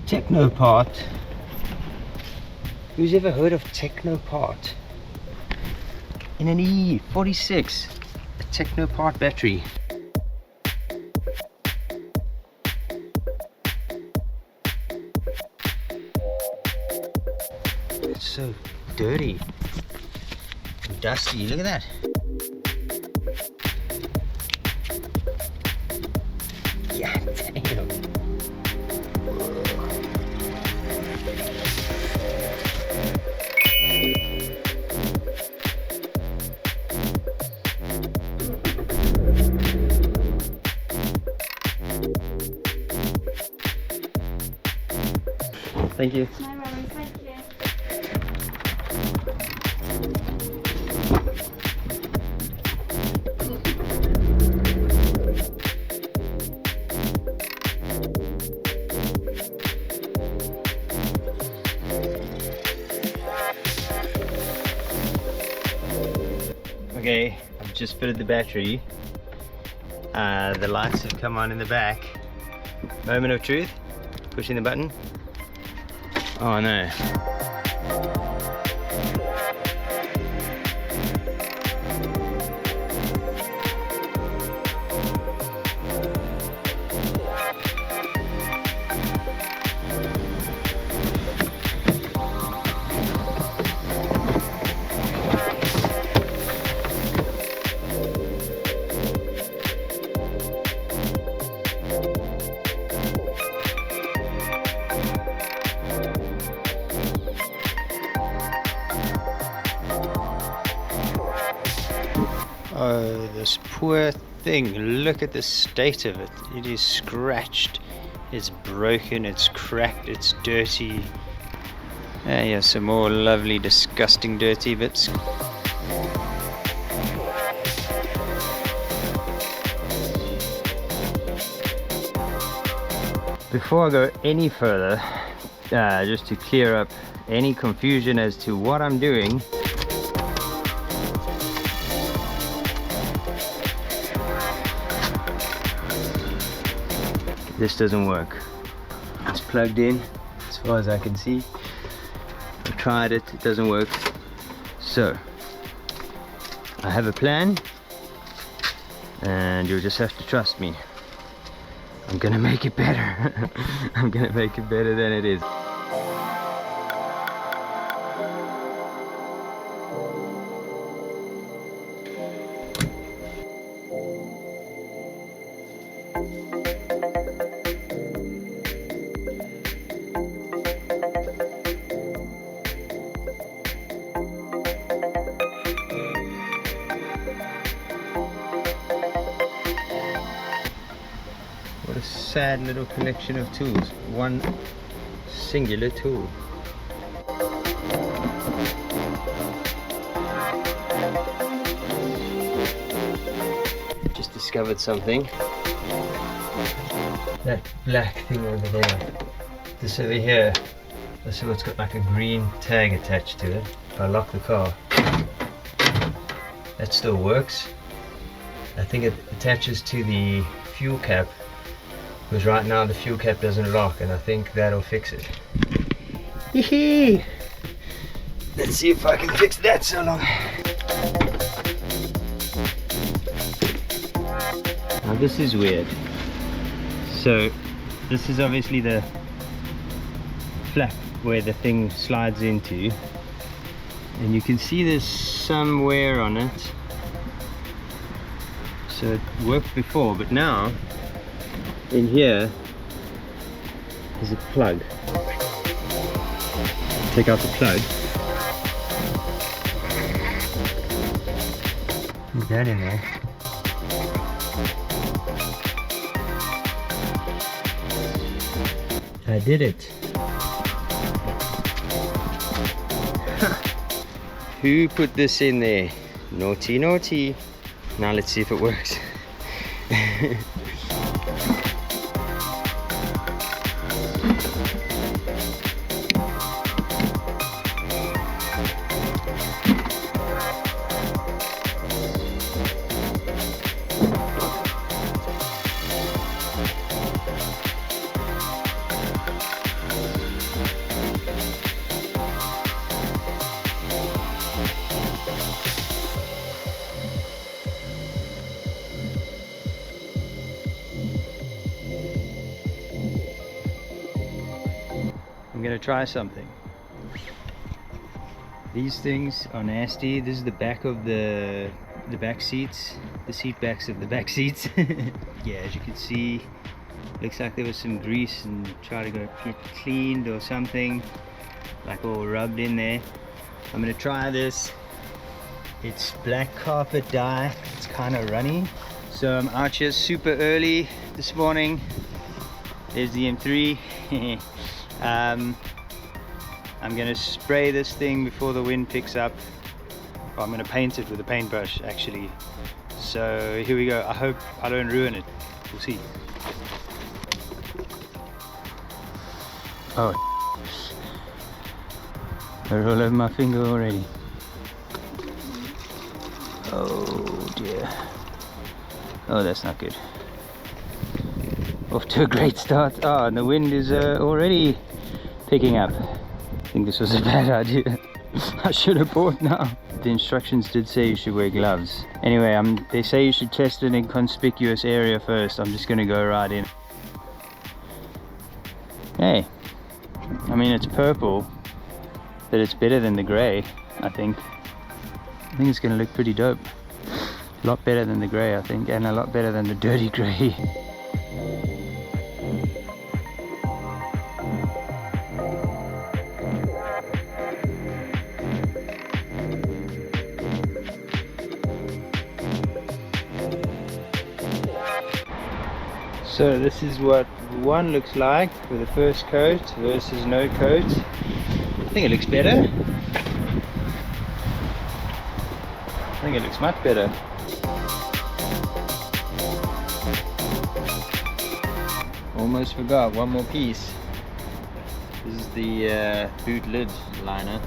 Techno part. Who's ever heard of techno part? In an E46, a techno part battery. It's so dirty and dusty. Look at that. Yeah, damn. Thank you. No worries, thank you. Okay, I've just fitted the battery. The lights have come on in the back. Moment of truth. Pushing the button. Oh no. Oh, this poor thing. Look at the state of it. It is scratched, it's broken, it's cracked, it's dirty. Yeah, some more lovely, disgusting, dirty bits. Before I go any further, just to clear up any confusion as to what I'm doing, this doesn't work. It's plugged in as far as I can see. I've tried it, it doesn't work. So I have a plan and you'll just have to trust me. I'm gonna make it better. I'm gonna make it better than it is. What a sad little collection of tools. One singular tool. Just discovered something. That black thing over there. This over here. This is what's got like a green tag attached to it. If I lock the car, that still works. I think it attaches to the fuel cap, because right now the fuel cap doesn't lock, and I think that'll fix it. Hee. Let's see if I can fix that so long. Now this is weird. So this is obviously the flap where the thing slides into, and you can see there's some wear on it. So it worked before, but now in here is a plug. Take out the plug. Put that in there. I did it. Who put this in there? Naughty, naughty. Now let's see if it works. gonna try something. These things are nasty. This is the back of the back seats, the seat backs of the back seats. Yeah, as you can see, looks like there was some grease and try to go get cleaned or something, like all rubbed in there. I'm gonna try this. It's black carpet dye. It's kind of runny. So I'm out here super early this morning. There's the M3. I'm gonna spray this thing before the wind picks up. Well, I'm gonna paint it with a paintbrush actually. So here we go. I hope I don't ruin it. We'll see. Oh, they're all over my finger already. Oh dear. Oh, that's not good. Off to a great start. Oh, and the wind is already picking up. I think this was a bad idea. I should have bought now. The instructions did say you should wear gloves. Anyway, they say you should test an inconspicuous area first. I'm just gonna go right in. Hey, I mean it's purple, but it's better than the grey, I think. I think it's gonna look pretty dope. A lot better than the grey, I think, and a lot better than the dirty grey. So this is what one looks like for the first coat versus no coat. I think it looks better. I think it looks much better. Almost forgot one more piece. This is the boot lid liner.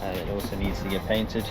It also needs to get painted.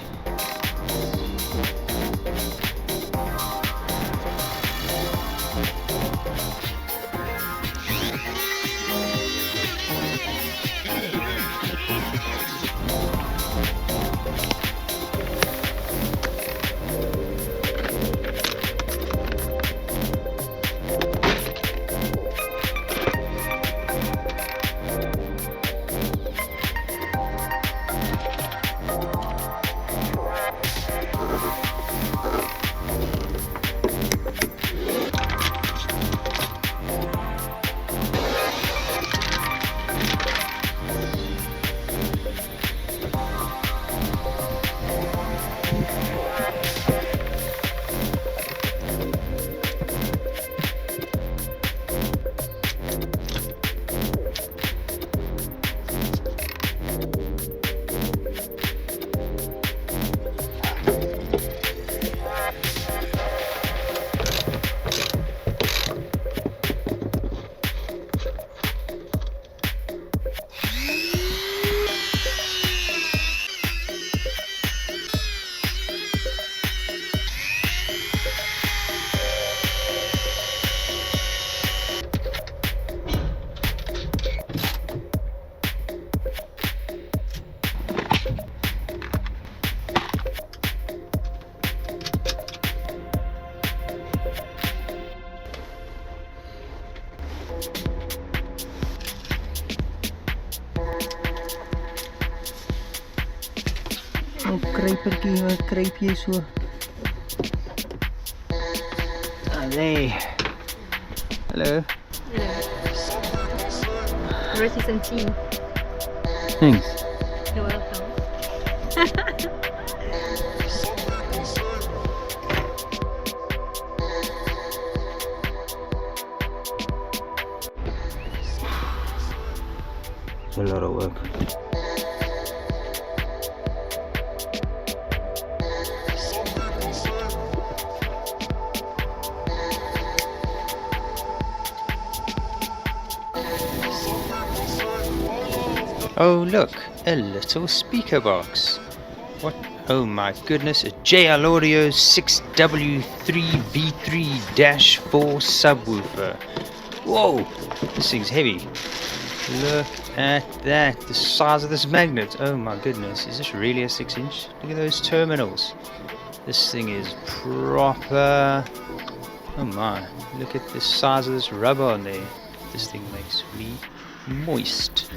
Kruipertjie, wat kruip jy so? Ah, nee. Hello. Hello. Rosy some tea. Thanks. You're welcome. It's a lot of work. Oh look, a little speaker box. What? Oh my goodness, a JL Audio 6W3V3-4 subwoofer. Whoa, this thing's heavy. Look at that, the size of this magnet. Oh my goodness, is this really a 6-inch? Look at those terminals. This thing is proper. Oh my, look at the size of this rubber on there. This thing makes me moist.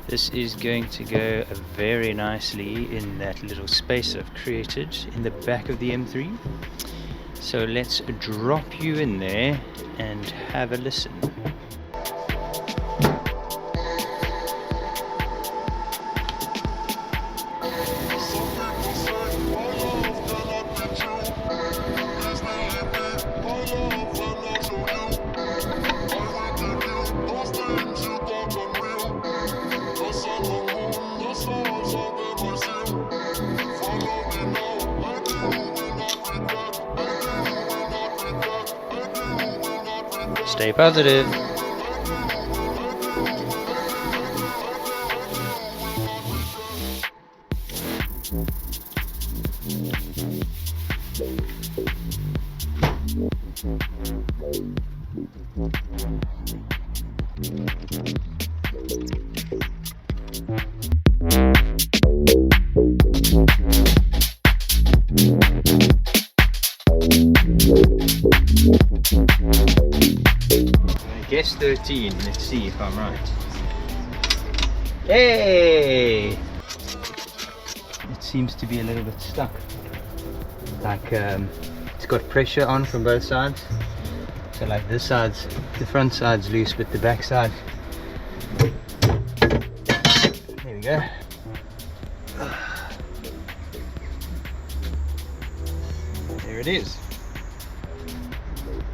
This is going to go very nicely in that little space I've created in the back of the M3. So let's drop you in there and have a listen. Stay positive. Guess 13, let's see if I'm right. Hey! It seems to be a little bit stuck. Like it's got pressure on from both sides. So like this side's, the front side's loose, but the back side. There we go. There it is.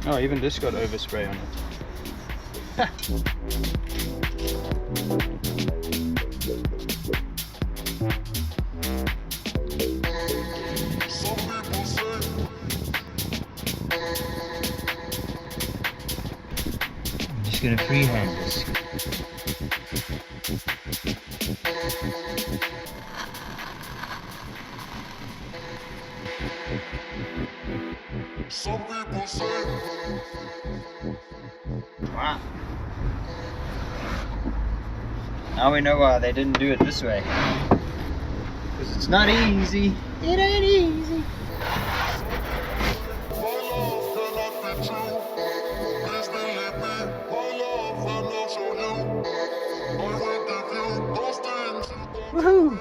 Oh, even this got overspray on it. I'm just going to freehand this. Some people say. Wow. Now we know why they didn't do it this way. Because it's not easy. It ain't easy. Woohoo!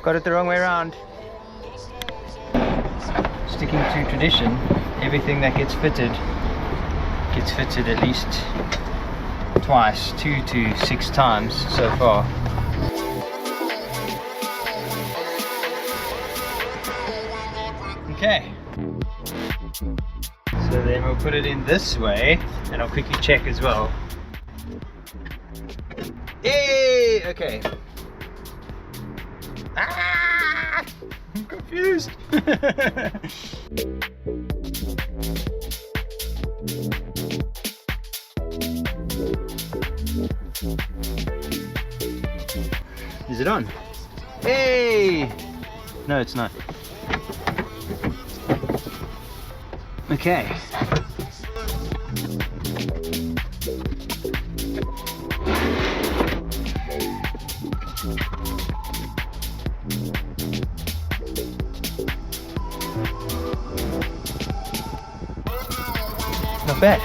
Got it the wrong way around. Sticking to tradition, everything that gets fitted at least twice, 2 to 6 times so far. Okay. So then we'll put it in this way and I'll quickly check as well. Yay! Okay. Ah! I'm confused. Is it on? Hey! No, it's not. Okay. Not bad.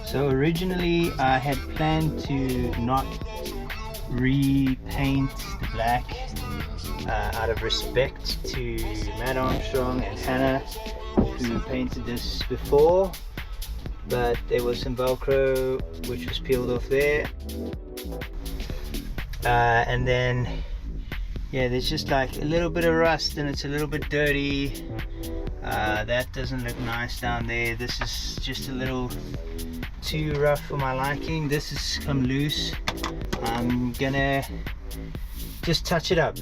So originally I had planned to not repaint the black out of respect to Matt Armstrong and Hannah, who painted this before, but there was some Velcro which was peeled off there, and then yeah, there's just like a little bit of rust and it's a little bit dirty. That doesn't look nice down there. This is just a little too rough for my liking. This has come loose. I'm gonna just touch it up.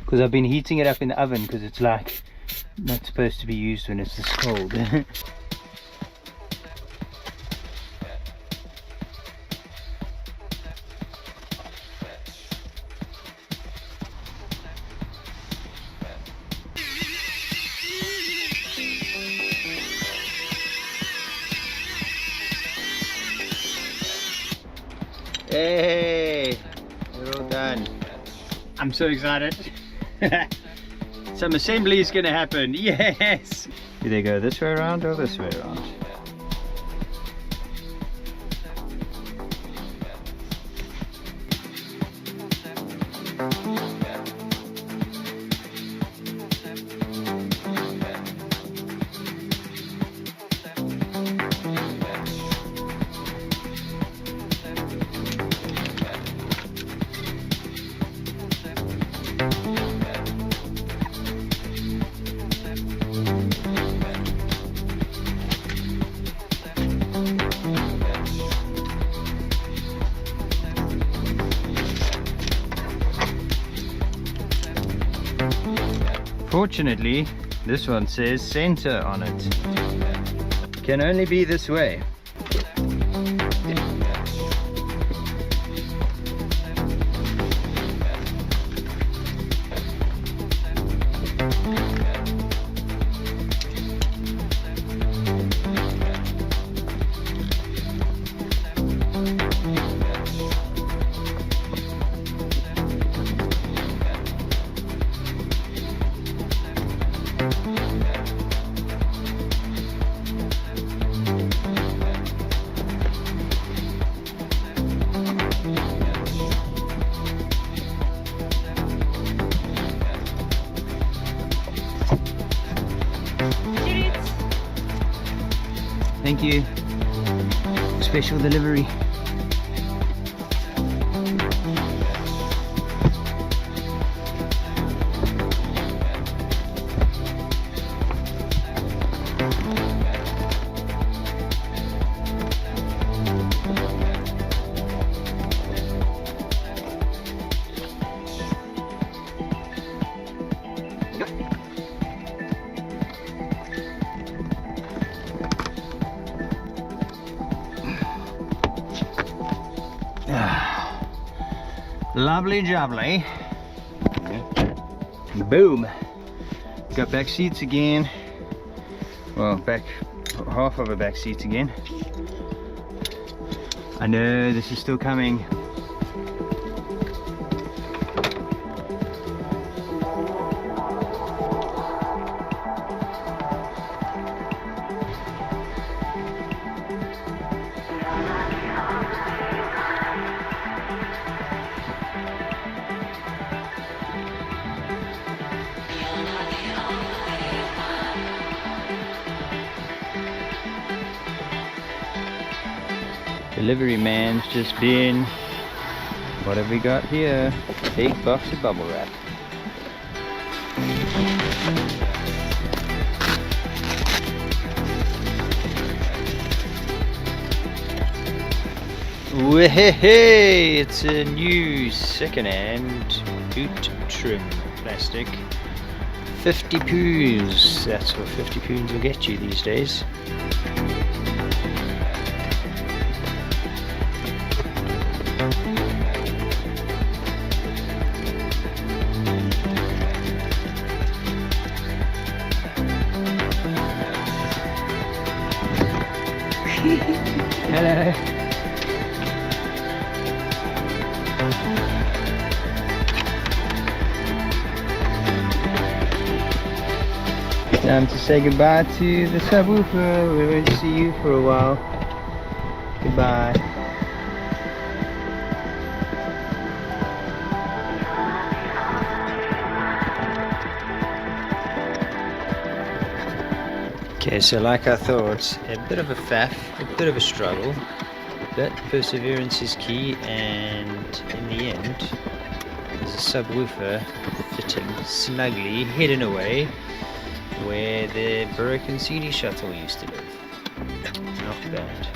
Because I've been heating it up in the oven because it's like not supposed to be used when it's this cold. Hey, we're all done. I'm so excited. Some assembly is gonna happen. Yes. Do they go this way around or this way around? Fortunately, this one says center on it. Can only be this way. Thank you. Special delivery. Lovely jubbly. Boom. Got back seats again. Well, back half of the back seats again. I know this is still coming. Delivery man's just been. What have we got here? Big box of bubble wrap. Hey, it's a new second-hand boot trim plastic. 50 poos. That's what 50 poos will get you these days. Hello. Time to say goodbye to the subwoofer. We won't see you for a while. Goodbye. Okay, so like I thought, a bit of a faff, a bit of a struggle, but perseverance is key, and in the end, there's a subwoofer fitting snugly hidden away where the broken CD shuttle used to live. Not bad.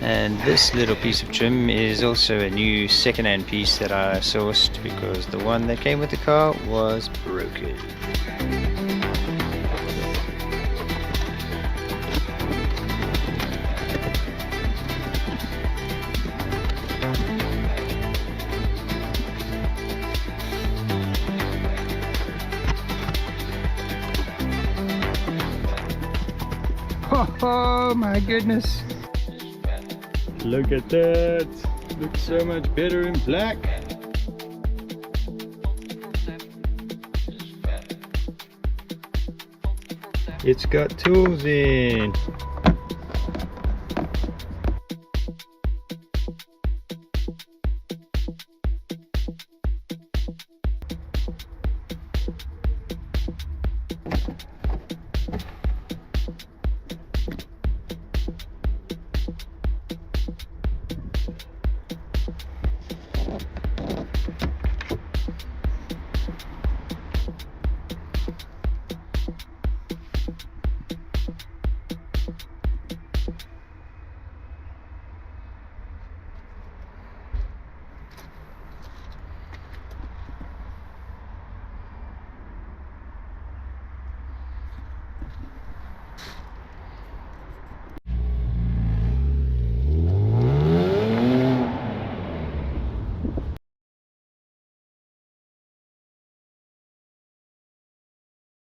And this little piece of trim is also a new second-hand piece that I sourced because the one that came with the car was broken. Oh my goodness. Look at that. Looks so much better in black. It's got tools in.